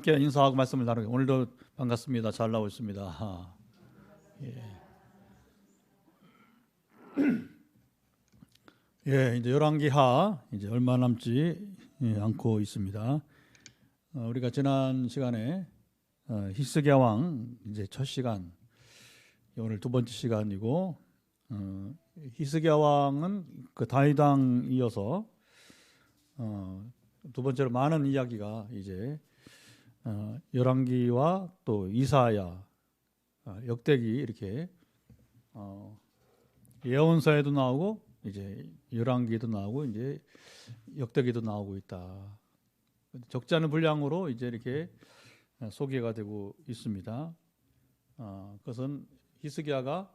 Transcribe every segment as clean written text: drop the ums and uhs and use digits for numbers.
함께 인사하고 말씀을 나누고 오늘도 반갑습니다. 잘 나오고 있습니다. 예. 예, 이제 열왕기하 이제 얼마 남지 않고 있습니다. 우리가 지난 시간에 히스기야 왕 이제 첫 시간, 오늘 두 번째 시간이고, 히스기야 왕은 그 다윗 왕 이어서 두 번째로 많은 이야기가 이제 열왕기와 또 이사야, 역대기 이렇게 예언서에도 나오고 이제 열왕기도 나오고 이제 역대기도 나오고 있다. 적지 않은 분량으로 이제 이렇게 소개가 되고 있습니다. 그것은 히스기야가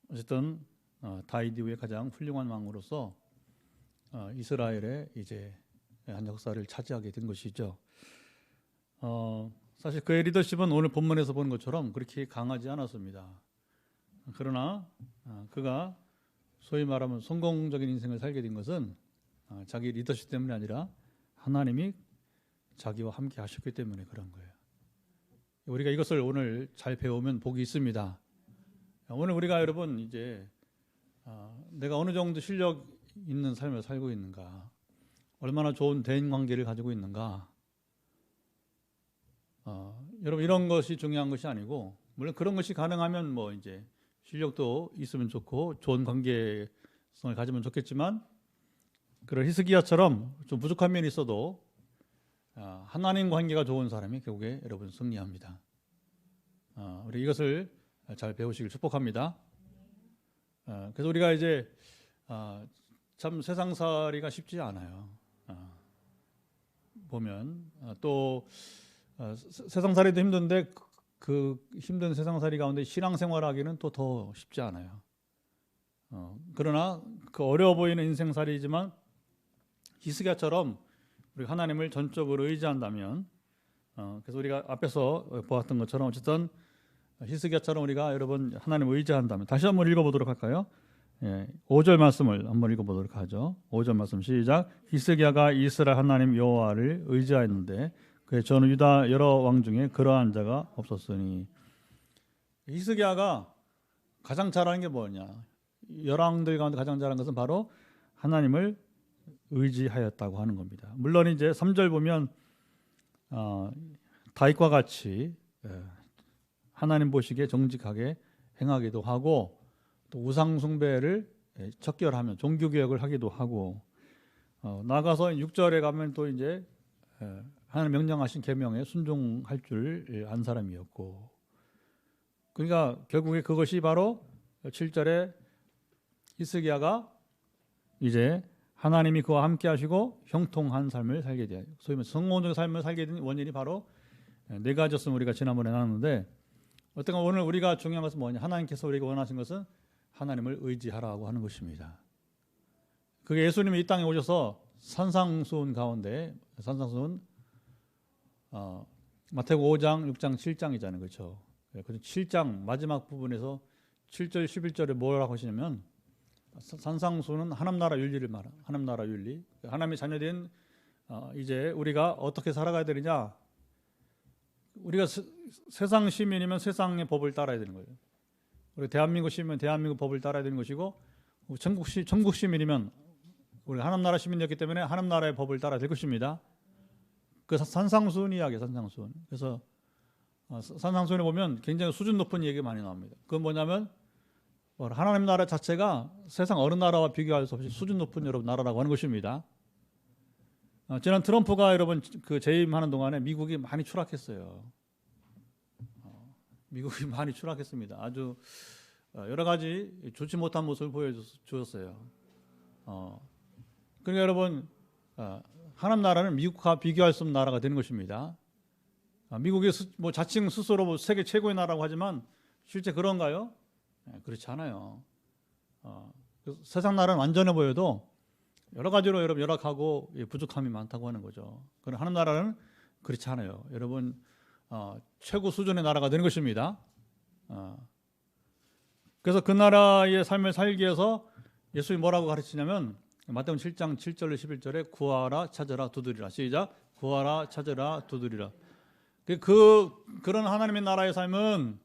어쨌든 다윗 이후에 가장 훌륭한 왕으로서 이스라엘의 이제 한 역사를 차지하게 된 것이죠. 사실 그의 리더십은 오늘 본문에서 보는 것처럼 그렇게 강하지 않았습니다. 그러나 그가 소위 말하면 성공적인 인생을 살게 된 것은 자기 리더십 때문이 아니라 하나님이 자기와 함께 하셨기 때문에 그런 거예요. 우리가 이것을 오늘 잘 배우면 복이 있습니다. 오늘 우리가 여러분 이제 내가 어느 정도 실력 있는 삶을 살고 있는가, 얼마나 좋은 대인 관계를 가지고 있는가, 여러분 이런 것이 중요한 것이 아니고, 물론 그런 것이 가능하면 뭐 이제 실력도 있으면 좋고 좋은 관계성을 가지면 좋겠지만, 그런 히스기야처럼 좀 부족한 면이 있어도 하나님 관계가 좋은 사람이 결국에 여러분 승리합니다. 우리 이것을 잘 배우시길 축복합니다. 그래서 우리가 이제 참 세상살이가 쉽지 않아요. 보면 또 세상살이도 힘든데 그 힘든 세상살이 가운데 신앙생활하기는 또 더 쉽지 않아요. 그러나 그 어려워 보이는 인생살이지만 히스기야처럼 우리 하나님을 전적으로 의지한다면, 그래서 우리가 앞에서 보았던 것처럼 어쨌든 히스기야처럼 우리가 여러분 하나님을 의지한다면, 다시 한번 읽어보도록 할까요? 5절 말씀을 한번 읽어보도록 하죠. 5절 말씀 시작. 히스기야가 이스라엘 하나님 여호와를 의지하였는데 그의 전 유다 여러 왕 중에 그러한 자가 없었으니. 히스기야가 가장 잘하는 게 뭐냐? 열왕들 가운데 가장 잘한 것은 바로 하나님을 의지하였다고 하는 겁니다. 물론 이제 3절 보면 다윗과 같이 하나님 보시기에 정직하게 행하기도 하고, 또 우상 숭배를 척결하면 종교개혁을 하기도 하고, 나가서 6절에 가면 또 이제 하나님 명령하신 계명에 순종할 줄 안 사람이었고, 그러니까 결국에 그것이 바로 7절에 히스기야가 이제 하나님이 그와 함께 하시고 형통한 삶을 살게 돼요. 소위 말해서 성공적인 삶을 살게 된 원인이 바로 네 가지였음을 우리가 지난번에 나눴는데, 어떤가 오늘 우리가 중요한 것은 뭐냐? 하나님께서 우리가 원하신 것은 하나님을 의지하라고 하는 것입니다. 그게 예수님이 이 땅에 오셔서 산상수훈 가운데, 산상수훈 마태복음 5장, 6장, 7장이잖아요. 그렇죠? 그 7장 마지막 부분에서 7절, 11절에 뭐라고 하시냐면, 산상수훈은 하나님 나라 윤리를 말합니다. 하나님 나라 윤리. 하나님의 자녀된 이제 우리가 어떻게 살아가야 되느냐? 우리가 세상 시민이면 세상의 법을 따라야 되는 거예요. 우리 대한민국 시민이면 대한민국 법을 따라야 되는 것이고, 천국 시민이면 우리가 하나님 나라 시민이었기 때문에 하나님 나라의 법을 따라야 될 것입니다. 그 산상수훈 이야기예요. 산상수훈. 그래서 산상수훈에 보면 굉장히 수준 높은 얘기가 많이 나옵니다. 그건 뭐냐면 하나님 나라 자체가 세상 어느 나라와 비교할 수 없이 수준 높은 여러분 나라라고 하는 것입니다. 지난 트럼프가 여러분 그 재임하는 동안에 미국이 많이 추락했어요. 미국이 많이 추락했습니다. 아주 여러 가지 좋지 못한 모습을 보여주었어요. 그러니까 여러분 하나님 나라는 미국과 비교할 수 없는 나라가 되는 것입니다. 미국이 뭐 자칭 스스로 뭐 세계 최고의 나라라고 하지만 실제 그런가요? 그렇지 않아요. 세상 나라는 완전해 보여도 여러 가지로 여러분 열악하고 부족함이 많다고 하는 거죠. 그러나 하나님 나라는 그렇지 않아요. 여러분 최고 수준의 나라가 되는 것입니다. 그래서 그 나라의 삶을 살기 위해서 예수님이 뭐라고 가르치냐면 마태복음 7장 7절로 11절에 구하라 찾으라 두드리라. 시작. 구하라 찾으라 두드리라. 그런 하나님의 나라의 삶은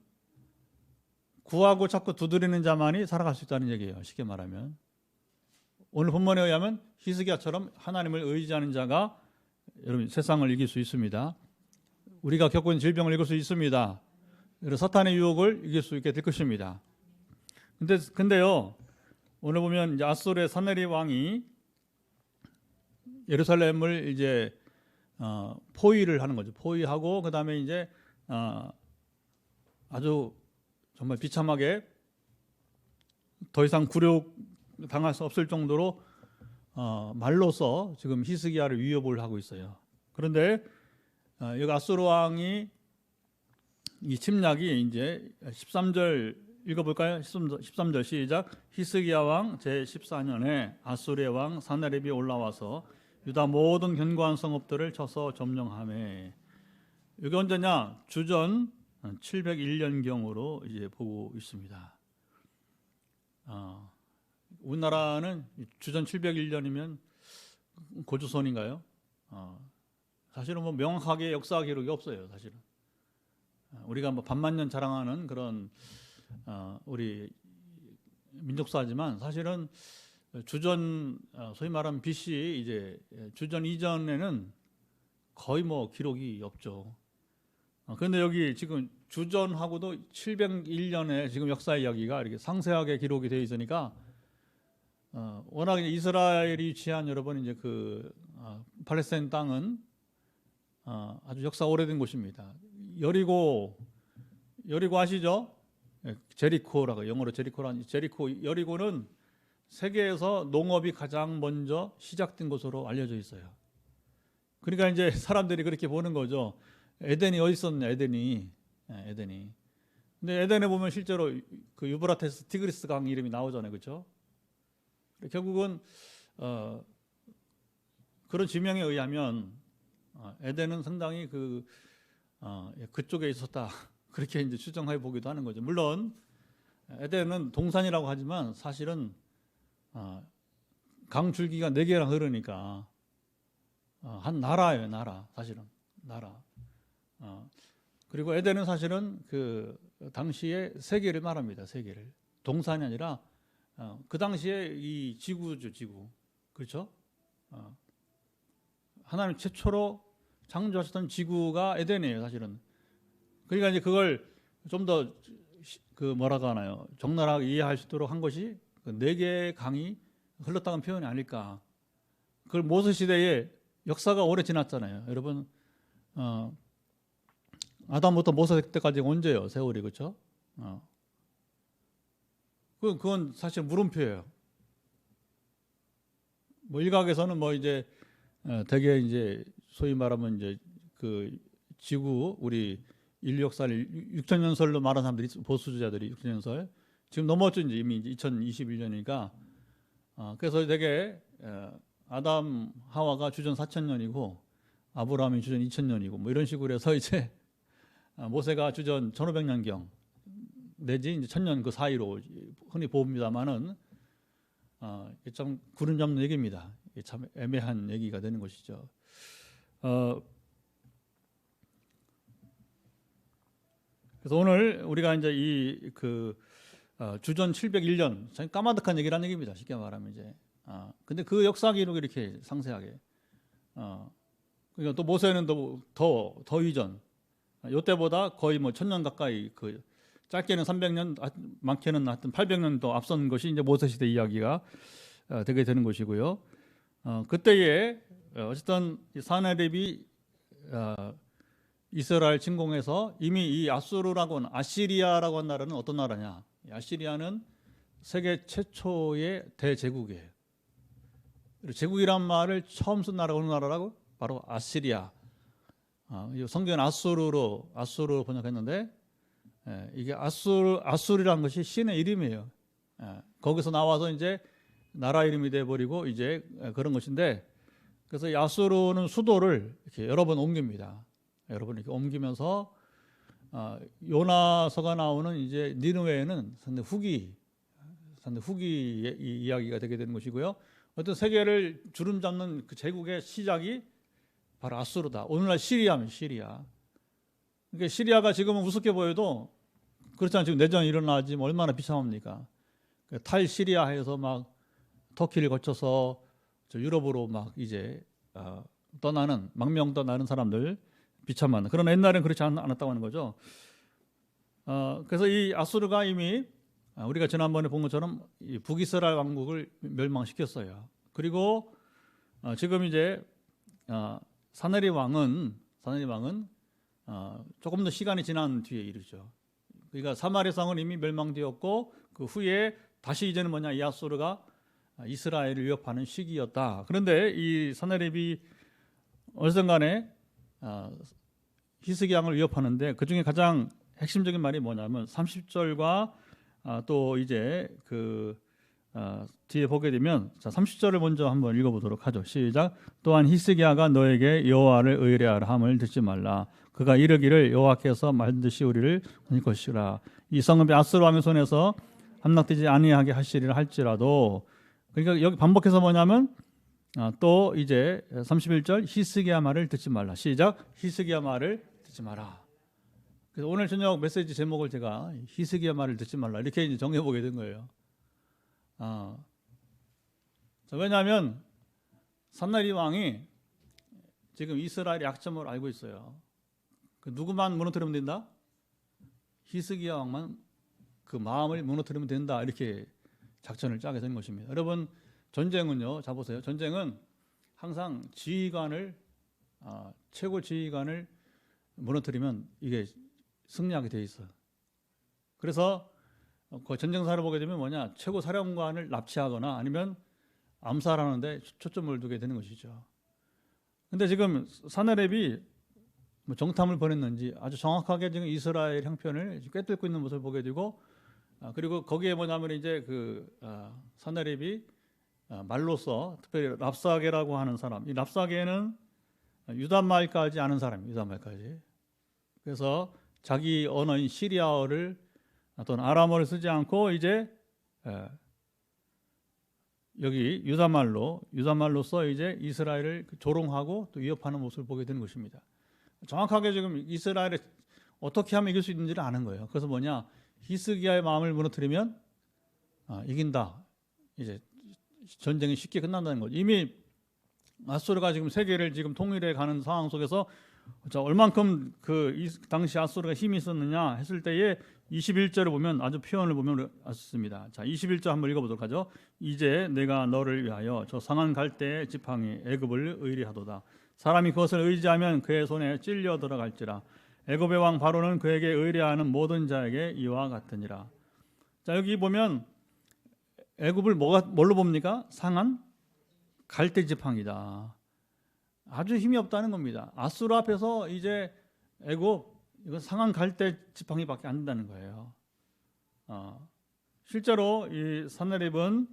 구하고 찾고 두드리는 자만이 살아갈 수 있다는 얘기예요. 쉽게 말하면 오늘 본문에 의하면 히스기야처럼 하나님을 의지하는 자가 여러분 세상을 이길 수 있습니다. 우리가 겪고 있는 질병을 이길 수 있습니다. 그래서 사탄의 유혹을 이길 수 있게 될 것입니다. 근데요, 오늘 보면 이제 아수르의 사네립 왕이 예루살렘을 이제 포위를 하는 거죠. 포위하고 그 다음에 이제 아주 정말 비참하게 더 이상 굴욕 당할 수 없을 정도로 말로써 지금 히스기야를 위협을 하고 있어요. 그런데 여기 아수르 왕이 이 침략이 이제 13절 읽어볼까요? 13절 시작. 히스기야 왕 제14년에 아수르의 왕 사네립이 올라와서 유다 모든 견고한 성읍들을 쳐서 점령하매. 이게 언제냐? 주전 701년경으로 이제 보고 있습니다. 우리나라는 주전 701년이면 고조선인가요? 사실은 뭐 명확하게 역사 기록이 없어요. 사실은 우리가 뭐 반만년 자랑하는 그런 우리 민족사지만 사실은 주전 소위 말하면 BC 이제 주전 이전에는 거의 뭐 기록이 없죠. 그런데 여기 지금 주전하고도 701년에 지금 역사 이야기가 이렇게 상세하게 기록이 되어 있으니까 워낙 이스라엘이 위치한 여러분 이제 그 팔레스타인 땅은 아주 역사 오래된 곳입니다. 여리고 아시죠? 제리코라고 영어로 제리코라는 제리코 여리고는 세계에서 농업이 가장 먼저 시작된 곳으로 알려져 있어요. 그러니까 이제 사람들이 그렇게 보는 거죠. 에덴이 어디 있었냐, 에덴이. 근데 에덴에 보면 실제로 그 유브라테스 티그리스 강 이름이 나오잖아요, 그렇죠? 결국은 그런 지명에 의하면 에덴은 상당히 그쪽에 있었다. 그렇게 이제 추정해 보기도 하는 거죠. 물론 에덴은 동산이라고 하지만 사실은 강 줄기가 4개랑 흐르니까 한 나라예요, 나라. 사실은 나라. 그리고 에덴은 사실은 그 당시에 세계를 말합니다. 세계를. 동산이 아니라 그 당시에 이 지구죠, 지구. 그렇죠? 하나님 최초로 창조하셨던 지구가 에덴이에요, 사실은. 그러니까 이제 그걸 좀 더 그 뭐라고 하나요? 적나라하게 이해할 수 있도록 한 것이 그 4개의 강이 흘렀다는 표현이 아닐까. 그걸 모세 시대에 역사가 오래 지났잖아요. 여러분, 아담부터 모세 때까지 언제요? 세월이, 그렇죠? 그건 사실 물음표예요. 뭐 일각에서는 뭐 이제 되게 이제 소위 말하면 이제 그 지구 우리 인류 역사를 6천년설로 말하는 사람들이 보수주자들이 6천년설 지금 넘었죠. 이제 이미 2021년이니까 그래서 되게 아담 하와가 주전 4천년이고 아브라함이 주전 2천년이고 뭐 이런 식으로 해서 이제 모세가 주전 1500년경 내지 이제 1000년 그 사이로 흔히 봅니다만은 참 구름 잡는 얘기입니다. 참 애매한 얘기가 되는 것이죠. 그래서 오늘 우리가 이제 이 주전 701년 참 까마득한 얘기라는 얘기입니다. 쉽게 말하면 이제 근데 그 역사 기록이 이렇게 상세하게 그러니까 또 모세는 더 이전 요때보다 거의 뭐 1000년 가까이 그 짧게는 300년 많게는 하여튼 800년 더 앞선 것이 이제 모세 시대 이야기가 되게 되는 것이고요. 그때에 어쨌든 사네립이 이스라엘 침공해서 이미 이 아수르라고 하는 아시리아라고 하는 나라는 어떤 나라냐? 아시리아는 세계 최초의 대제국이에요. 제국이란 말을 처음 쓴 나라가 어느 나라라고? 바로 아시리아. 성경은 아수르로 번역했는데 이게 아수르라는 것이 신의 이름이에요. 거기서 나와서 이제 나라 이름이 돼버리고 이제 그런 것인데 그래서 이 아수르는 수도를 이렇게 여러 번 옮깁니다. 여러 번 이렇게 옮기면서 요나서가 나오는 이제 니느웨는 상당히 후기 이야기가 되게 되는 것이고요. 어떤 세계를 주름 잡는 그 제국의 시작이 바로 아수르다. 오늘날 시리아면 시리아. 그러니까 시리아가 지금은 우습게 보여도 그렇잖아요. 지금 내전이 일어나지 뭐 얼마나 비참합니까? 탈시리아해서 막 터키를 거쳐서 저 유럽으로 막 이제 떠나는 망명 떠나는 사람들 비참한. 그러나 옛날엔 그렇지 않았다고 하는 거죠. 그래서 이 아수르가 이미 우리가 지난번에 본 것처럼 이 북이스라엘 왕국을 멸망시켰어요. 그리고 지금 이제 사네리 왕은 조금 더 시간이 지난 뒤에 이르죠. 그러니까 사마리아 성은 이미 멸망되었고 그 후에 다시 이제는 뭐냐, 이 아수르가 이스라엘을 위협하는 시기였다. 그런데 이 사네립이 어쨌든 간에 히스기야를 위협하는데 그 중에 가장 핵심적인 말이 뭐냐면 30절과 또 이제 그 뒤에 보게 되면 자 30절을 먼저 한번 읽어보도록 하죠. 시작. 또한 히스기야가 너에게 여호와를 의뢰하라 함을 듣지 말라. 그가 이르기를 여호와께서 말든지 우리를 할 것이라. 이 성읍이 아수르 왕의 손에서 함락되지 아니하게 하시리라 할지라도. 그러니까 여기 반복해서 뭐냐면 또 이제 31절 히스기야 말을 듣지 말라. 시작. 히스기야 말을 듣지 마라. 그래서 오늘 저녁 메시지 제목을 제가 히스기야 말을 듣지 말라 이렇게 이제 정해보게 된 거예요. 왜냐하면 산나리 왕이 지금 이스라엘의 약점을 알고 있어요. 그 누구만 무너뜨리면 된다? 히스기야 왕만 그 마음을 무너뜨리면 된다. 이렇게 작전을 짜게 된 것입니다. 여러분, 전쟁은요, 자 보세요. 전쟁은 항상 지휘관을 최고 지휘관을 무너뜨리면 이게 승리하게 돼 있어요. 그래서 그 전쟁사를 보게 되면 뭐냐, 최고 사령관을 납치하거나 아니면 암살하는데 초점을 두게 되는 것이죠. 근데 지금 사네립이 뭐 정탐을 보냈는지 아주 정확하게 지금 이스라엘 형편을 꿰뚫고 있는 모습을 보게 되고, 그리고 거기에 뭐냐면 이제 그 사네립이 말로써 특별히 랍사게라고 하는 사람, 이 랍사게는 유다말까지 아는 사람이에요. 유다말까지. 그래서 자기 언어인 시리아어를 또는 아람어를 쓰지 않고 이제 여기 유다말로써 이제 이스라엘을 조롱하고 또 위협하는 모습을 보게 되는 것입니다. 정확하게 지금 이스라엘을 어떻게 하면 이길 수 있는지를 아는 거예요. 그래서 뭐냐, 히스기야의 마음을 무너뜨리면 이긴다. 이제 전쟁이 쉽게 끝난다는 거죠. 이미 아수르가 지금 세계를 지금 통일해 가는 상황 속에서 자, 얼만큼 그 당시 아수르가 힘이 있었느냐 했을 때에 21절을 보면 아주 표현을 보면 아습니다. 자, 21절 한번 읽어보도록 하죠. 이제 내가 너를 위하여 저 상한 갈대의 지팡이 애굽을 의리하도다. 사람이 그것을 의지하면 그의 손에 찔려 들어갈지라. 애굽의 왕 바로는 그에게 의뢰하는 모든 자에게 이와 같으니라. 자, 여기 보면 애굽을 뭘로 봅니까? 상한 갈대 지팡이다. 아주 힘이 없다는 겁니다. 아수르 앞에서 이제 애굽 이건 상한 갈대 지팡이밖에 안 된다는 거예요. 실제로 이 산나립은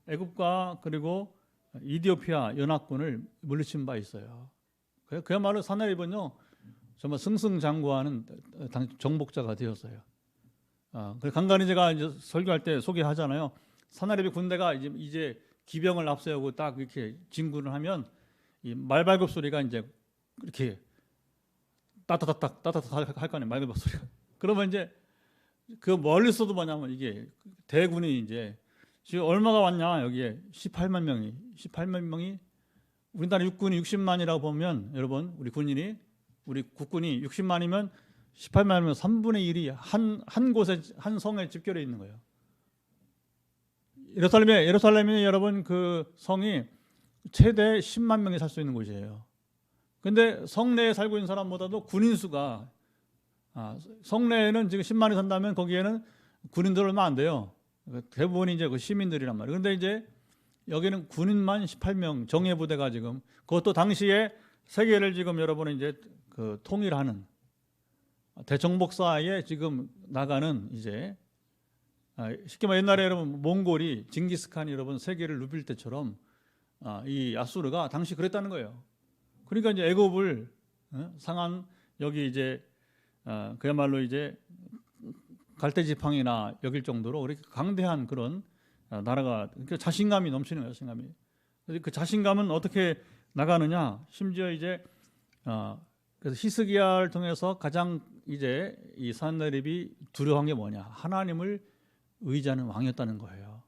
애굽과 그리고 이디오피아 연합군을 물리친 바 있어요. 그야말로 산나립은요 정말 승승장구하는 정복자가 되었어요. 그래서 간간히 제가 이제 설교할 때 소개하잖아요. 산나립의 군대가 이제 기병을 앞세우고 딱 이렇게 진군을 하면 이 말발굽 소리가 이제 이렇게 따따따딱 할 거 아니에요. 말발굽 소리가. 그러면 이제 그 멀리서도 뭐냐면 이게 대군이 이제 지금 얼마가 왔냐 여기에 18만 명이 우리나라 육군이 60만이라고 보면 여러분 우리 국군이 60만이면 18만이면 3분의 1이 한 곳에 한 성에 집결해 있는 거예요. 예루살렘이 여러분 그 성이 최대 10만 명이 살 수 있는 곳이에요. 근데 성내에 살고 있는 사람보다도 군인 수가 성내에는 지금 10만이 산다면 거기에는 군인들 얼마 안 돼요. 대부분이 이제 그 시민들이란 말이에요. 근데 이제 여기는 군인만 18명 정예 부대가 지금 그것도 당시에 세계를 지금 여러분은 이제 그 통일하는 대정복사에 지금 나가는 이제 쉽게 말해 옛날에 여러분 몽골이 징기스칸이 여러분 세계를 누빌 때처럼 이 아수르가 당시 그랬다는 거예요. 그러니까 이제 애굽을 상한 여기 이제 그야말로 이제 갈대지팡이나 여길 정도로 그렇게 강대한 그런 나라가 그러니까 자신감이 넘치는 거예요. 자신감이. 그 자신감은 어떻게 나가느냐? 심지어 이제 그래서 히스기야를 통해서 가장 이제 이 산나립이 두려워한 게 뭐냐? 하나님을 의지하는 왕이었다는 거예요.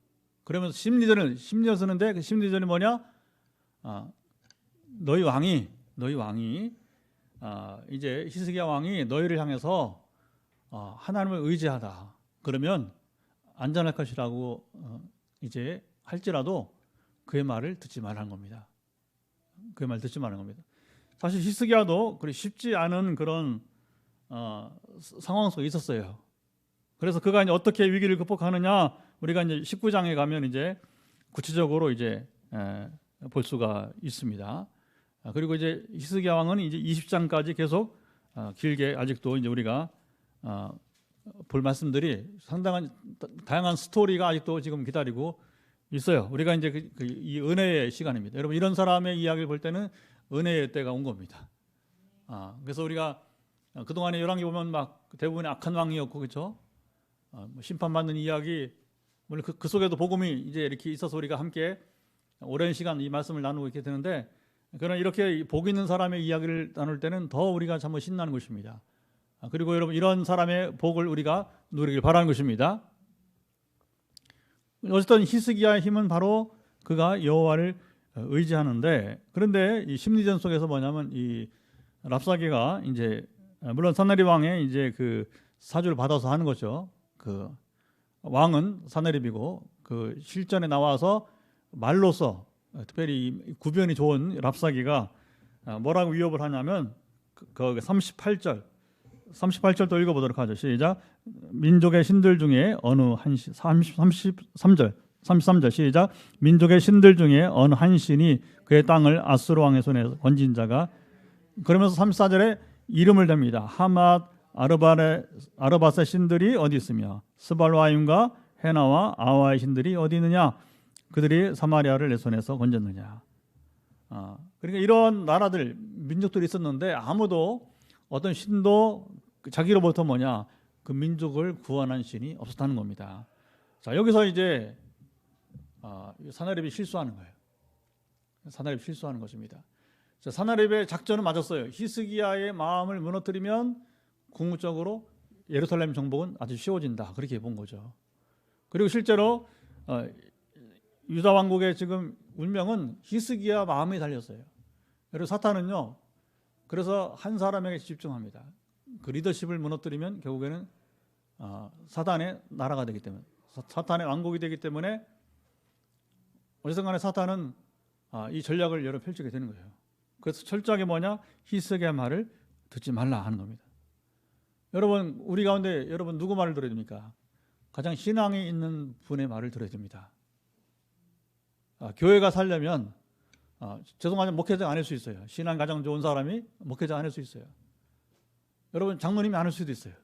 그러면서 심리전을 쓰는데 그 심리전이 뭐냐? 너희 왕이 이제 히스기야 왕이 너희를 향해서 하나님을 의지하다. 그러면 안전할 것이라고 이제 할지라도 그의 말을 듣지 말라는 겁니다. 그의 말 듣지 말라는 겁니다. 사실 히스기야도 그리 쉽지 않은 그런 상황 속에 있었어요. 그래서 그가 이제 어떻게 위기를 극복하느냐, 우리가 이제 19장에 가면 이제 구체적으로 이제 볼 수가 있습니다. 그리고 이제 히스기야 왕은 이제 20장까지 계속 길게 아직도 이제 우리가 볼 말씀들이 상당한 다양한 스토리가 아직도 지금 기다리고 있어요. 우리가 이제 이 은혜의 시간입니다. 여러분, 이런 사람의 이야기를 볼 때는 은혜의 때가 온 겁니다. 그래서 우리가 그동안에 열왕기 보면 막 대부분의 악한 왕이었고, 그렇죠? 심판받는 이야기, 물론 그 속에도 복음이 이제 이렇게 있어서 우리가 함께 오랜 시간 이 말씀을 나누고 있게 되는데, 그러나 이렇게 복 있는 사람의 이야기를 나눌 때는 더 우리가 참 신나는 것입니다. 그리고 여러분, 이런 사람의 복을 우리가 누리길 바라는 것입니다. 어쨌든 히스기야의 힘은 바로 그가 여호와를 의지하는데, 그런데 이 심리전 속에서 뭐냐면 이 랍사게가 이제 물론 산나립 왕의 이제 그 사주를 받아서 하는 거죠. 그 왕은 산나립이고 그 실전에 나와서 말로써 특별히 구변이 좋은 랍사게가 뭐라고 위협을 하냐면 그 38절도 읽어보도록 하죠. 시작. 민족의 신들 중에 어느 한 33절 시작. 민족의 신들 중에 어느 한 신이 그의 땅을 아수르 왕의 손에 건진 자가, 그러면서 34절에 이름을 댑니다. 하맛 아르밧의 신들이 어디 있으며 스발와임과 헤나와 아와의 신들이 어디 있느냐? 그들이 사마리아를 내 손에서 건졌느냐? 그러니까 이런 나라들, 민족들이 있었는데 아무도 어떤 신도 자기로부터 뭐냐? 그 민족을 구원한 신이 없었다는 겁니다. 자, 여기서 이제 사나립이 실수하는 거예요. 사나립이 실수하는 것입니다. 자, 사나립의 작전은 맞았어요. 히스기야의 마음을 무너뜨리면 궁극적으로 예루살렘 정복은 아주 쉬워진다. 그렇게 본 거죠. 그리고 실제로 유다 왕국의 지금 운명은 히스기야 마음에 달렸어요. 그리고 사탄은요, 그래서 한 사람에게 집중합니다. 그 리더십을 무너뜨리면 결국에는 사탄의 나라가 되기 때문에, 사탄의 왕국이 되기 때문에 어쨌든 간에 사탄은 이 전략을 여러 펼치게 되는 거예요. 그래서 철저하게 뭐냐? 히스기야 말을 듣지 말라 하는 겁니다. 여러분, 우리 가운데 여러분 누구 말을 들어야 됩니까? 가장 신앙이 있는 분의 말을 들어야 됩니다. 교회가 살려면 죄송하지만 목회자 아닐 수 있어요. 신앙 가장 좋은 사람이 목회자 아닐 수 있어요. 여러분, 장로님이 아닐 수도 있어요.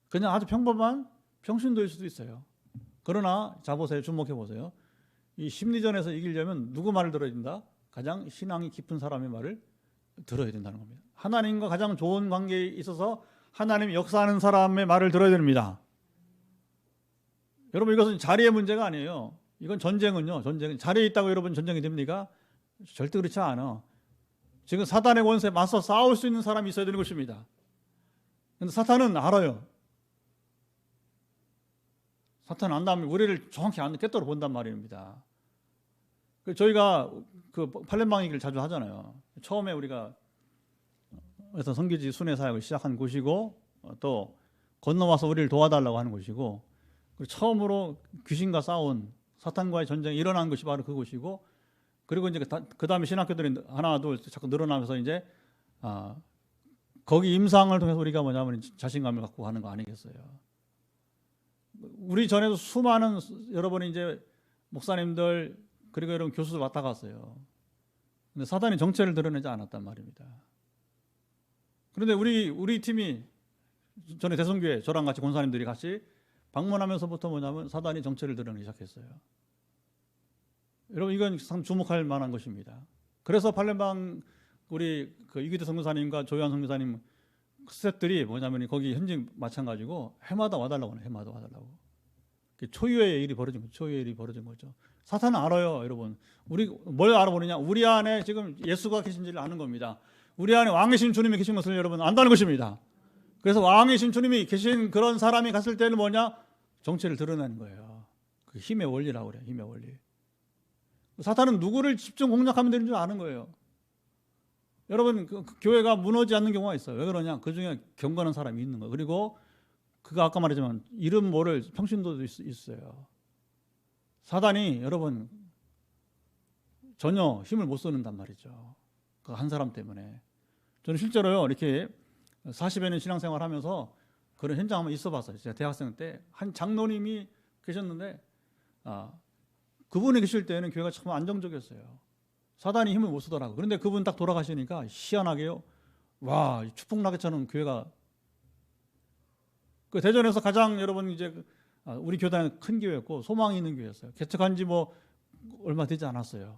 그냥 아주 평범한 평신도일 수도 있어요. 그러나 자보세요. 주목해 보세요. 이 심리전에서 이기려면 누구 말을 들어야 된다? 가장 신앙이 깊은 사람의 말을 들어야 된다는 겁니다. 하나님과 가장 좋은 관계에 있어서 하나님이 역사하는 사람의 말을 들어야 됩니다. 여러분, 이것은 자리의 문제가 아니에요. 이건 전쟁은요. 전쟁은 자리에 있다고 여러분 전쟁이 됩니까? 절대 그렇지 않아. 지금 사탄의 권세에 맞서 싸울 수 있는 사람이 있어야 되는 것입니다. 그런데 사탄은 알아요. 사탄은 안다면 우리를 정확히 깨뜨려 본단 말입니다. 저희가 그 팔렘방 얘기를 자주 하잖아요. 처음에 우리가 그래서 성교지 순회 사역을 시작한 곳이고, 또 건너와서 우리를 도와달라고 하는 곳이고, 그리고 처음으로 귀신과 싸운 사탄과의 전쟁이 일어난 것이 바로 그곳이고, 그리고 이제 그 다음에 신학교들이 하나 둘 자꾸 늘어나면서 이제 거기 임상을 통해서 우리가 뭐냐면 자신감을 갖고 하는 거 아니겠어요? 우리 전에도 수많은 여러분이 이제 목사님들 그리고 여러분 교수들 왔다 갔어요. 근데 사단이 정체를 드러내지 않았단 말입니다. 그런데 우리 팀이 전에 대성교회 저랑 같이 권사님들이 같이 방문하면서부터 뭐냐면 사단이 정체를 드러내기 시작했어요. 여러분, 이건 참 주목할 만한 것입니다. 그래서 팔렘방 우리 그 이기대 선교사님과 조현 선교사님 스태프들이 뭐냐면 거기 현직 마찬가지고 해마다 와달라고 하네요. 해마다 와달라고. 초유의 일이 벌어진 거죠. 초유의 일이 벌어진 거죠. 사탄은 알아요, 여러분. 우리 뭘 알아보느냐? 우리 안에 지금 예수가 계신지를 아는 겁니다. 우리 안에 왕이신 주님이 계신 것을 여러분 안다는 것입니다. 그래서 왕이신 주님이 계신 그런 사람이 갔을 때는 뭐냐? 정체를 드러내는 거예요. 그 힘의 원리라고 그래요. 힘의 원리. 사탄은 누구를 집중 공략하면 되는 줄 아는 거예요. 여러분 그 교회가 무너지지 않는 경우가 있어요. 왜 그러냐? 그 중에 경건한 사람이 있는 거예요. 그리고 그가 아까 말했지만 이름 모를 평신도도 있어요. 사단이 여러분 전혀 힘을 못 쓰는단 말이죠. 그 한 사람 때문에. 저는 실제로요 이렇게 40여 년 신앙생활 하면서 그런 현장 한번 있어 봤어요. 제가 대학생 때 한 장로님이 계셨는데 그분이 계실 때는 교회가 참 안정적이었어요. 사단이 힘을 못 쓰더라고요. 그런데 그분 딱 돌아가시니까 희한하게요. 와, 축복나게처럼 교회가 그 대전에서 가장 여러분 이제 우리 교단은 큰 교회였고 소망이 있는 교회였어요. 개척한 지 뭐 얼마 되지 않았어요.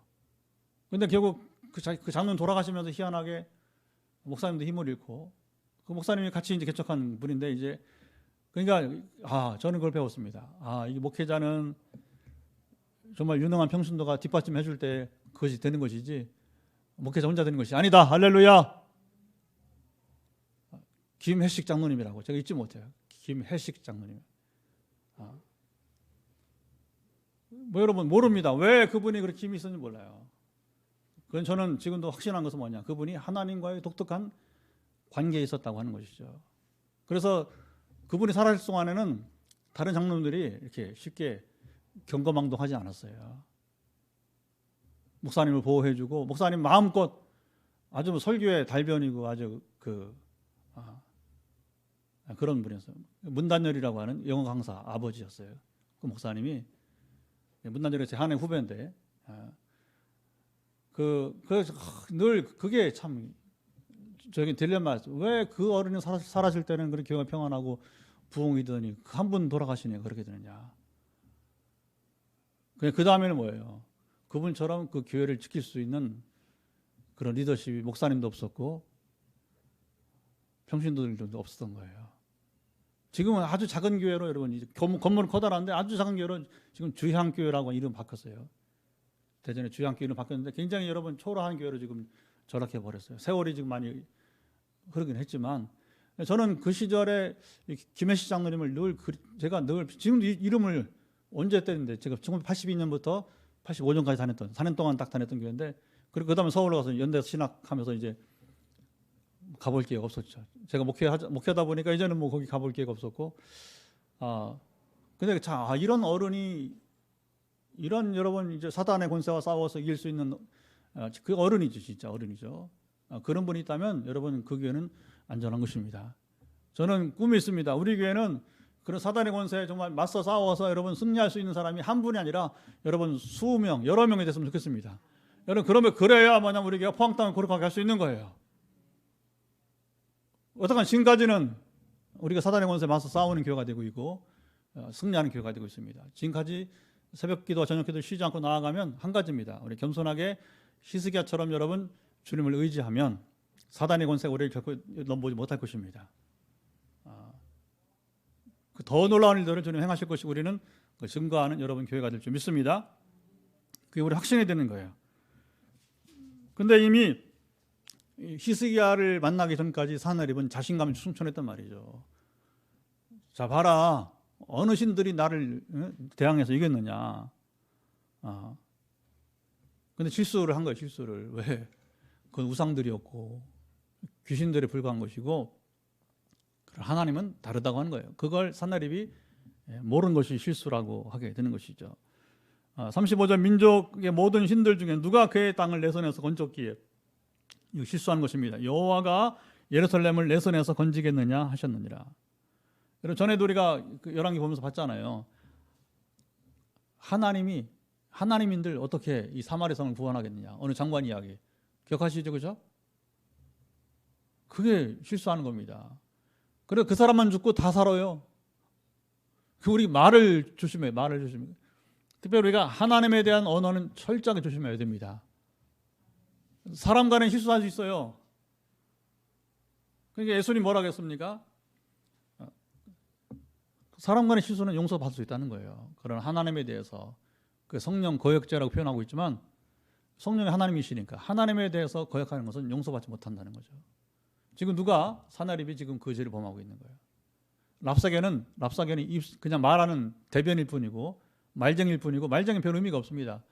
그런데 결국 그 장로님 돌아가시면서 희한하게 목사님도 힘을 잃고 그 목사님이 같이 이제 개척한 분인데 이제 그러니까 저는 그걸 배웠습니다. 이 목회자는 정말 유능한 평신도가 뒷받침 해줄 때 그것이 되는 것이지 목회자 혼자 되는 것이 아니다. 할렐루야. 김혜식 장로님이라고 제가 잊지 못해요. 김혜식 장로님. 뭐 여러분 모릅니다. 왜 그분이 그렇게 힘이 있었는지 몰라요. 그건 저는 지금도 확신한 것은 뭐냐? 그분이 하나님과의 독특한 관계에 있었다고 하는 것이죠. 그래서 그분이 살아있을 동안에는 다른 장로님들이 이렇게 쉽게 경거망동하지 않았어요. 목사님을 보호해주고 목사님 마음껏 아주 설교의 달변이고 아주 그런 분이었어요. 문단열이라고 하는 영어 강사 아버지였어요. 그 목사님이 문단열이 제 한해 후배인데 늘 그게 참 저기 딜레마였어요. 왜 그 어른이 살아실 때는 그렇게 교회가 평안하고 부흥이더니 한 분 돌아가시니 그렇게 되느냐. 그 다음에는 뭐예요? 그분처럼 그 교회를 지킬 수 있는 그런 리더십이 목사님도 없었고 평신도들도 없었던 거예요. 지금은 아주 작은 교회로 여러분 건물은 커다란데 아주 작은 교회로 지금 주향교회라고 이름 바꿨어요. 대전에 주향교회 이름 바뀌었는데 굉장히 여러분 초라한 교회로 지금 전락해 버렸어요. 세월이 지금 많이 흐르긴 했지만 저는 그 시절에 김혜식 장로님을 제가 늘 지금도 이름을 언제 때는데 제가 1982년부터 85년까지 다녔던 4년 동안 딱 다녔던 교회인데 그리고 그다음에 서울로 가서 연대에서 신학하면서 이제 가볼 기회가 없었죠. 제가 목회하다 보니까 이제는 뭐 거기 가볼 기회가 없었고 근데 이런 어른이 이런 여러분 이제 사단의 권세와 싸워서 이길 수 있는 그 어른이죠. 진짜 어른이죠. 그런 분이 있다면 여러분 그 교회는 안전한 것입니다. 저는 꿈이 있습니다. 우리 교회는 그런 사단의 권세에 정말 맞서 싸워서 여러분 승리할 수 있는 사람이 한 분이 아니라 여러분 수명, 여러 명이 됐으면 좋겠습니다. 여러분 그래야 뭐냐면 우리 교회가 포항 땅을 거룩하게 할 수 있는 거예요. 어떡한 지금까지는 우리가 사단의 권세에 맞서 싸우는 교회가 되고 있고 승리하는 교회가 되고 있습니다. 지금까지 새벽기도와 저녁기도 쉬지 않고 나아가면 한 가지입니다. 우리 겸손하게 히스기야처럼 여러분 주님을 의지하면 사단의 권세가 우리를 결코 넘보지 못할 것입니다. 더 놀라운 일들을 주님 행하실 것이고 우리는 증거하는 여러분 교회가 될 줄 믿습니다. 그게 우리 확신이 되는 거예요. 근데 이미 히스기야를 만나기 전까지 사나립은 자신감이 충천했단 말이죠. 자 봐라 어느 신들이 나를 대항해서 이겼느냐. 근데 실수를 한 거예요. 실수를. 왜? 그건 우상들이었고 귀신들에 불과한 것이고 하나님은 다르다고 하는 거예요. 그걸 산나립이 모르는 것이 실수라고 하게 되는 것이죠. 35절 민족의 모든 신들 중에 누가 그의 땅을 내 손에서 건졌기에 이거 실수한 것입니다. 여호와가 예루살렘을 내 손에서 건지겠느냐 하셨느니라. 여러분 전에도 우리가 그 열왕기 보면서 봤잖아요. 하나님인들 어떻게 이 사마리 성을 구원하겠느냐. 어느 장관 이야기 기억하시죠, 그죠? 그게 실수하는 겁니다. 그래서 그 사람만 죽고 다 살아요. 우리 말을 조심해, 말을 조심해. 특별히 우리가 하나님에 대한 언어는 철저하게 조심해야 됩니다. 사람 간에 실수할 수 있어요. 그러니까 예수님 뭐라 그랬습니까? 사람 간의 실수는 용서받을 수 있다는 거예요. 그런 하나님에 대해서 그 성령 거역죄라고 표현하고 있지만 성령이 하나님이시니까 하나님에 대해서 거역하는 것은 용서받지 못한다는 거죠. 지금 누가 사나립이 지금 그 죄를 범하고 있는 거예요. 랍사게는 그냥 말하는 대변일 뿐이고 말쟁일 뿐이고 말쟁이 별 의미가 없습니다.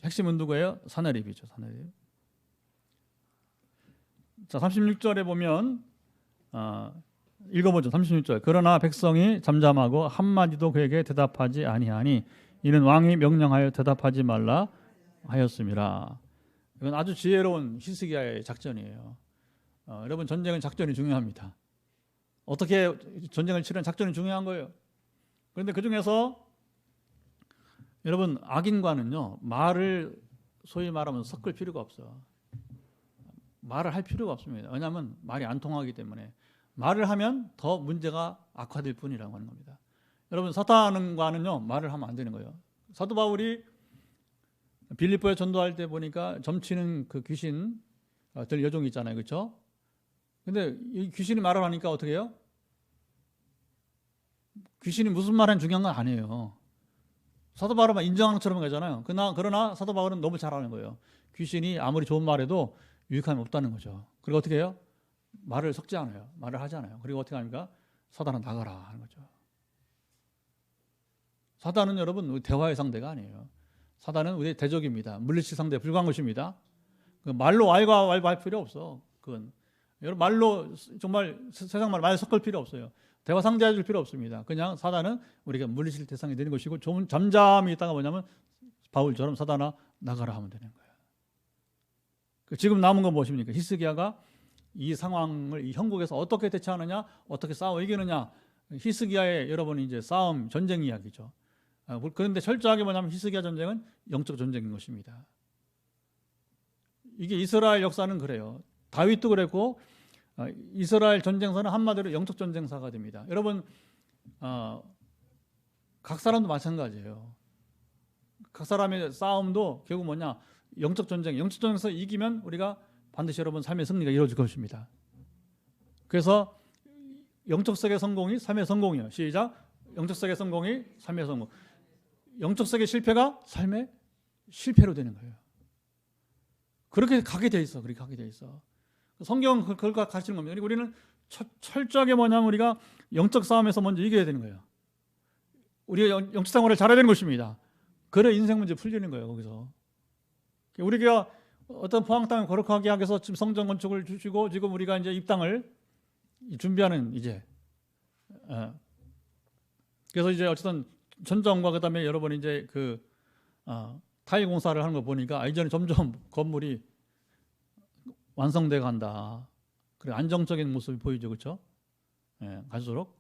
핵심은 누구예요? 사나립이죠. 사나립. 자, 36절에 보면 읽어보죠. 36절. 그러나 백성이 잠잠하고 한마디도 그에게 대답하지 아니하니 이는 왕이 명령하여 대답하지 말라 하였습니다. 이건 아주 지혜로운 히스기야의 작전이에요. 여러분, 전쟁은 작전이 중요합니다. 어떻게 전쟁을 치르는 작전이 중요한 거예요. 그런데 그 중에서 여러분, 악인과는요 말을 소위 말하면 섞을 필요가 없어. 말을 할 필요가 없습니다. 왜냐하면 말이 안 통하기 때문에. 말을 하면 더 문제가 악화될 뿐이라고 하는 겁니다. 여러분, 사탄과는요 말을 하면 안 되는 거예요. 사도 바울이 빌립보에 전도할 때 보니까 점치는 그 귀신들 여종이 있잖아요, 그렇죠? 근데 이 귀신이 말을 하니까 어떻게 해요? 귀신이 무슨 말하는 중요한 건 아니에요. 사도 바울은 인정하는 것처럼 가잖아요. 그러나 사도 바울은 너무 잘하는 거예요. 귀신이 아무리 좋은 말해도 유익함이 없다는 거죠. 그리고 어떻게 해요? 말을 섞지 않아요. 말을 하지 않아요. 그리고 어떻게 합니까? 사단은 나가라 하는 거죠. 사단은 여러분 대화의 상대가 아니에요. 사단은 우리의 대적입니다. 물리치 상대에 불과한 것입니다. 말로 왈과 왈할 필요 없어. 그건 여러분 말로 정말 세상 말 섞을 필요 없어요. 대화 상대해 줄 필요 없습니다. 그냥 사단은 우리가 물리칠 대상이 되는 것이고 좀 잠잠히 있다가 뭐냐면 바울처럼 사단아 나가라 하면 되는 거예요. 지금 남은 건 무엇입니까? 히스기야가 이 상황을 이 형국에서 어떻게 대처하느냐, 어떻게 싸워 이기느냐. 히스기야의 여러분 이제 싸움, 전쟁 이야기죠. 그런데 철저하게 뭐냐면 히스기야 전쟁은 영적 전쟁인 것입니다. 이게 이스라엘 역사는 그래요. 다윗도 그랬고 이스라엘 전쟁사는 한마디로 영적 전쟁사가 됩니다. 여러분 각 사람도 마찬가지예요. 각 사람의 싸움도 결국 뭐냐? 영적 전쟁에서 이기면 우리가 반드시 여러분 삶의 승리가 이루어질 것입니다. 그래서 영적 세계 성공이 삶의 성공이에요. 시작. 영적 세계 성공이 삶의 성공. 영적 세계 실패가 삶의 실패로 되는 거예요. 그렇게 가게 돼 있어. 그렇게 가게 돼 있어. 성경은 그걸 가르치는 겁니다. 그리고 우리는 철저하게 뭐냐면 우리가 영적 싸움에서 먼저 이겨야 되는 거예요. 우리가 영적 생활을 잘해야 되는 것입니다. 그래 인생 문제 풀리는 거예요. 거기서 우리가 어떤 포항 땅을 거룩하게 하기 위해서 지금 성전 건축을 주시고 지금 우리가 이제 입당을 준비하는 이제 그래서 이제 어쨌든 천정과 그다음에 여러분 이제 그 타일 공사를 하는 거 보니까 이제는 점점 건물이 완성돼 간다. 그래 안정적인 모습이 보이죠, 그렇죠? 갈수록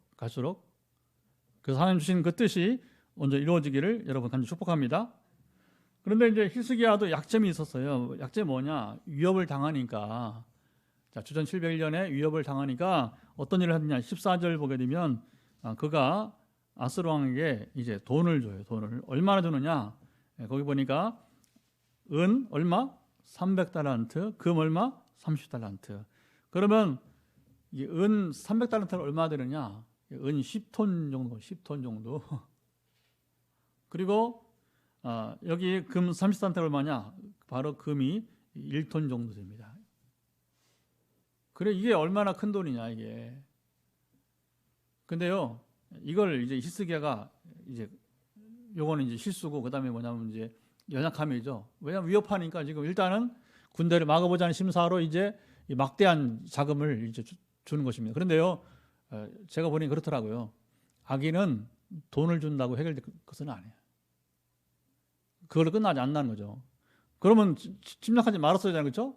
그래서 하나님 주신 그 뜻이 먼저 이루어지기를 여러분 간절히 축복합니다. 그런데 이제 히스기야도 약점이 있었어요. 약점이 뭐냐? 위협을 당하니까. 자, 주전 701년에 위협을 당하니까 어떤 일을 했느냐? 14절 보게 되면 그가 아스로 왕에게 이제 돈을 줘요. 돈을 얼마나 주느냐? 거기 보니까 은 얼마? 300달란트, 금 얼마? 30달란트. 그러면 이 은 300달란트는 얼마 되느냐? 은 10톤 정도, 10톤 정도. 그리고 여기 금 30달란트가 얼마냐? 바로 금이 1톤 정도 됩니다. 그래 이게 얼마나 큰 돈이냐 이게. 근데요, 이걸 이제 히스기야가 이제 요거는 이제 실수고 그다음에 뭐냐면 이제 연약함이죠. 왜냐하면 위협하니까 지금 일단은 군대를 막아보자는 심사로 이제 이 막대한 자금을 이제 주는 것입니다. 그런데요, 제가 보니 그렇더라고요. 악인은 돈을 준다고 해결될 것은 아니에요. 그걸로 끝나지 않는 거죠. 그러면 침략하지 말았어야 되잖아요, 그렇죠?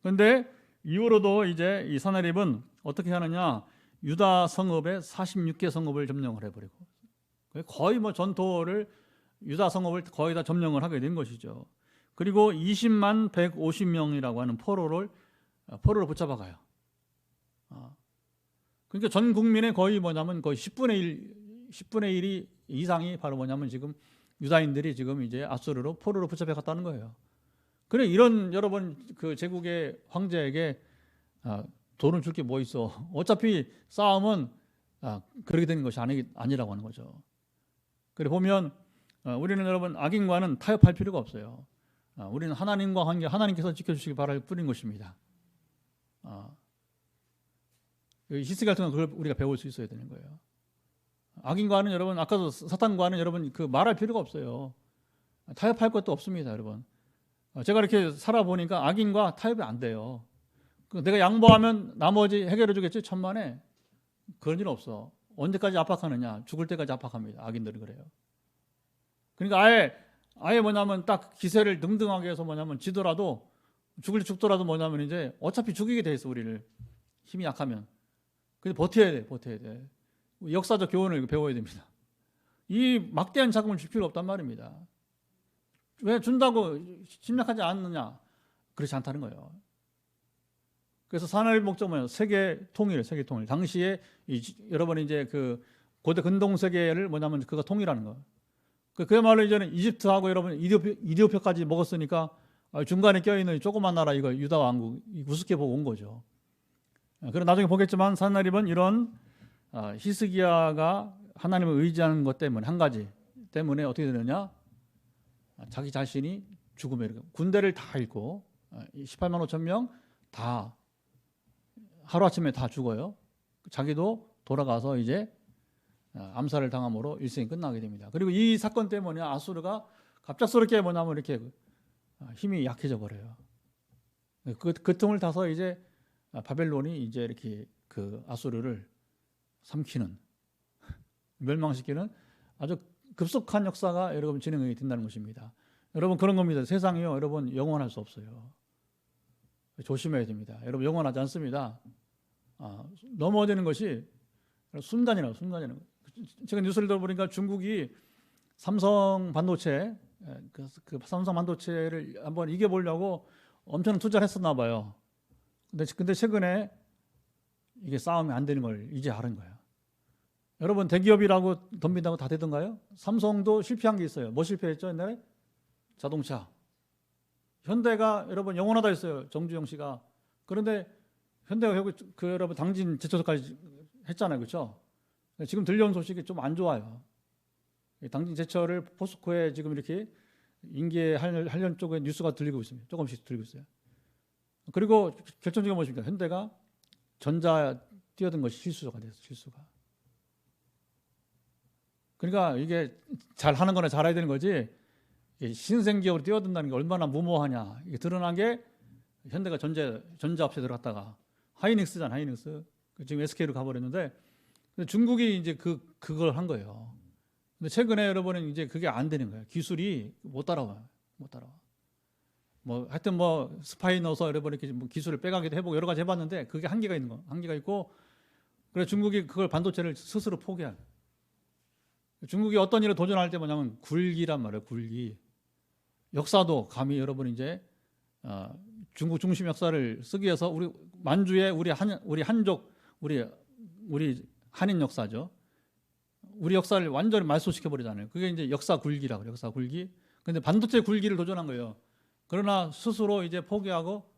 그런데 이후로도 이제 이 사나립은 어떻게 하느냐? 유다 성읍의 46개 성읍을 점령을 해버리고 거의 뭐 전토를 유다 성읍을 거의 다 점령을 하게 된 것이죠. 그리고 20만 150명이라고 하는 포로를 붙잡아가요. 그러니까 전 국민의 거의 뭐냐면 거의 10분의 1이 이상이 바로 뭐냐면 지금 유다인들이 지금 이제 아수르로 포로로 붙잡혀 갔다는 거예요. 그래 이런 여러분 그 제국의 황제에게 돈을 줄 게 뭐 있어? 어차피 싸움은 그렇게 되는 것이 아니라고 하는 거죠. 그래 보면 우리는 여러분 악인과는 타협할 필요가 없어요. 우리는 하나님과 관계, 하나님께서 지켜주시기 바랄 뿐인 것입니다. 히스기 같은 건 그걸 우리가 배울 수 있어야 되는 거예요. 악인과는 여러분, 아까도 사탄과는 여러분 그 말할 필요가 없어요. 타협할 것도 없습니다, 여러분. 제가 이렇게 살아보니까 악인과 타협이 안 돼요. 내가 양보하면 나머지 해결해 주겠지, 천만에. 그런 일은 없어. 언제까지 압박하느냐? 죽을 때까지 압박합니다. 악인들은 그래요. 그러니까 아예 뭐냐면 딱 기세를 등등하게 해서 뭐냐면 지더라도 죽더라도 뭐냐면 이제 어차피 죽이게 돼 있어, 우리를. 힘이 약하면. 근데 버텨야 돼. 역사적 교훈을 배워야 됩니다. 이 막대한 자금을 줄 필요 없단 말입니다. 왜 준다고 심약하지 않느냐? 그렇지 않다는 거예요. 그래서 산하의 목적은 뭐예요? 세계 통일. 당시에 여러분이 이제 그 고대 근동 세계를 뭐냐면 그가 통일하는 거. 그야말로 이제는 이집트하고 여러분 이디오피아까지 먹었으니까 중간에 껴있는 조그만 나라 이거 유다 왕국 우습게 보고 온 거죠. 그럼 나중에 보겠지만 산나립은 이런 히스기야가 하나님을 의지하는 것 때문에 한 가지 때문에 어떻게 되느냐? 자기 자신이 죽음에 이르고 군대를 다 잃고 18만 5천 명 다 하루아침에 다 죽어요. 자기도 돌아가서 이제 암살을 당함으로 일생이 끝나게 됩니다. 그리고 이 사건 때문에 아수르가 갑작스럽게 뭐냐면 이렇게 힘이 약해져 버려요. 그 틈을 타서 이제 바벨론이 이제 이렇게 그 아수르를 삼키는, 멸망시키는 아주 급속한 역사가 여러분 진행이 된다는 것입니다. 여러분 그런 겁니다. 세상이요, 여러분 영원할 수 없어요. 조심해야 됩니다. 여러분 영원하지 않습니다. 넘어지는 것이 순간이라고. 제가 뉴스를 들어보니까 중국이 삼성 반도체를 한번 이겨보려고 엄청 투자를 했었나 봐요. 근데 최근에 이게 싸움이 안 되는 걸 이제 알은 거예요. 여러분 대기업이라고 덤빈다고 다 되던가요? 삼성도 실패한 게 있어요. 뭐 실패했죠 옛날에? 자동차. 현대가 여러분 영원하다 했어요. 정주영 씨가. 그런데 현대가 결국 여러분 당진 제철소까지 했잖아요. 그렇죠? 지금 들려온 소식이 좀 안 좋아요. 당진 제철을 포스코에 지금 이렇게 인계하려는 쪽에 뉴스가 들리고 있습니다. 조금씩 들리고 있어요. 그리고 결정적인 것입니다. 현대가 전자 뛰어든 것이 실수가 됐어요. 실수가. 그러니까 이게 잘하는 거나 잘해야 되는 거지 신생기업으로 뛰어든다는 게 얼마나 무모하냐. 이게 드러난 게 현대가 전자업체 들어갔다가 하이닉스잖아. 하이닉스. 지금 SK로 가버렸는데 중국이 이제 그걸 한 거예요. 근데 최근에 여러분은 이제 그게 안 되는 거예요. 기술이 못 따라와요. 뭐 하여튼 뭐 스파이 넣어서 여러분 이렇게 뭐 기술을 빼가기도 해보고 여러 가지 해봤는데 그게 한계가 있고 그래서 중국이 그걸 반도체를 스스로 포기한. 중국이 어떤 일을 도전할 때 뭐냐면 굴기란 말이에요. 굴기. 역사도 감히 여러분 이제 중국 중심 역사를 쓰기 위해서 우리 만주의 우리 한족 우리 한인 역사죠. 우리 역사를 완전히 말소시켜 버리잖아요. 그게 이제 역사 굴기라고 그래요. 역사 굴기. 근데 반도체 굴기를 도전한 거예요. 그러나 스스로 이제 포기하고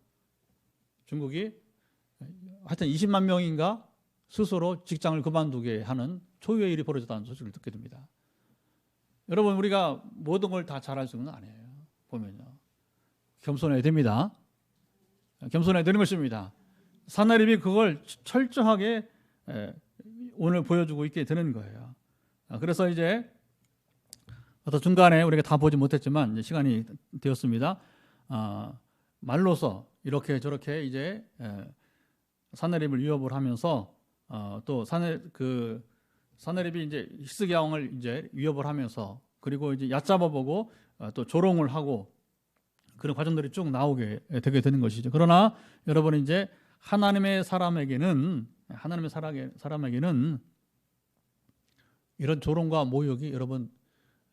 중국이 하여튼 20만 명인가 스스로 직장을 그만두게 하는 초유의 일이 벌어졌다는 소식을 듣게 됩니다. 여러분 우리가 모든 걸 다 잘할 수는 아니에요. 보면요. 겸손해야 됩니다. 겸손해야 되는 것입니다. 산나립이 그걸 철저하게 오늘 보여주고 있게 되는 거예요. 그래서 이제 어떤 중간에 우리가 다 보지 못했지만 이제 시간이 되었습니다. 말로서 이렇게 저렇게 이제 산나립을 위협을 하면서 또 산나립이 이제 히스기야 왕을 이제 위협을 하면서 그리고 이제 얕잡아보고 또 조롱을 하고 그런 과정들이 쭉 나오게 되게 되는 것이죠. 그러나 여러분 이제 하나님의 사람에게는 이런 조롱과 모욕이 여러분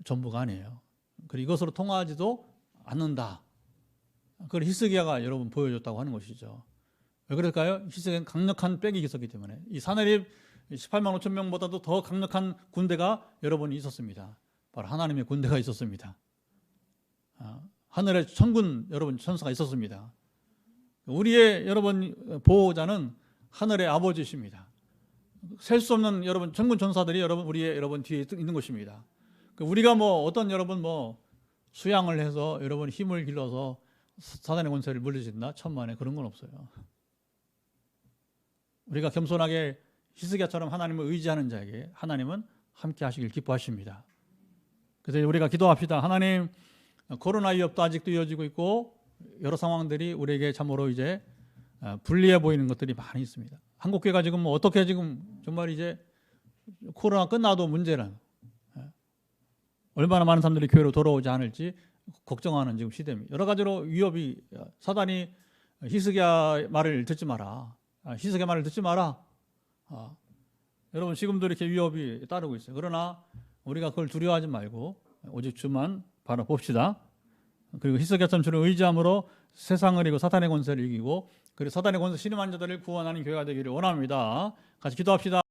전부가 아니에요. 그리고 이것으로 통하지도 않는다. 그걸 히스기야가 여러분 보여줬다고 하는 것이죠. 왜 그럴까요? 히스기야는 강력한 백이 있었기 때문에 이 산나립 18만 5천 명보다도 더 강력한 군대가 여러분이 있었습니다. 바로 하나님의 군대가 있었습니다. 하늘에 천군 여러분 천사가 있었습니다. 우리의 여러분 보호자는 하늘의 아버지십니다. 셀 수 없는 여러분 천군 천사들이 우리의 여러분 뒤에 있는 것입니다. 우리가 뭐 어떤 여러분 뭐 수양을 해서 여러분 힘을 길러서 사단의 권세를 물리친다? 천만에 그런 건 없어요. 우리가 겸손하게 히스기야처럼 하나님을 의지하는 자에게 하나님은 함께 하시길 기뻐하십니다. 그래서 우리가 기도합시다. 하나님, 코로나 위협도 아직도 이어지고 있고 여러 상황들이 우리에게 참으로 이제 불리해 보이는 것들이 많이 있습니다. 한국교회가 지금 뭐 어떻게 지금 정말 이제 코로나 끝나도 문제는 얼마나 많은 사람들이 교회로 돌아오지 않을지 걱정하는 지금 시대입니다. 여러 가지로 위협이 사단이 히스기야 말을 듣지 마라. 히스기야 말을 듣지 마라. 여러분 지금도 이렇게 위협이 따르고 있어요. 그러나 우리가 그걸 두려워하지 말고 오직 주만 바라봅시다. 그리고 히스기야처럼 주를 의지함으로 세상을 이기고 사탄의 권세를 이기고 그리고 사탄의 권세 신음한 자들을 구원하는 교회가 되기를 원합니다. 같이 기도합시다.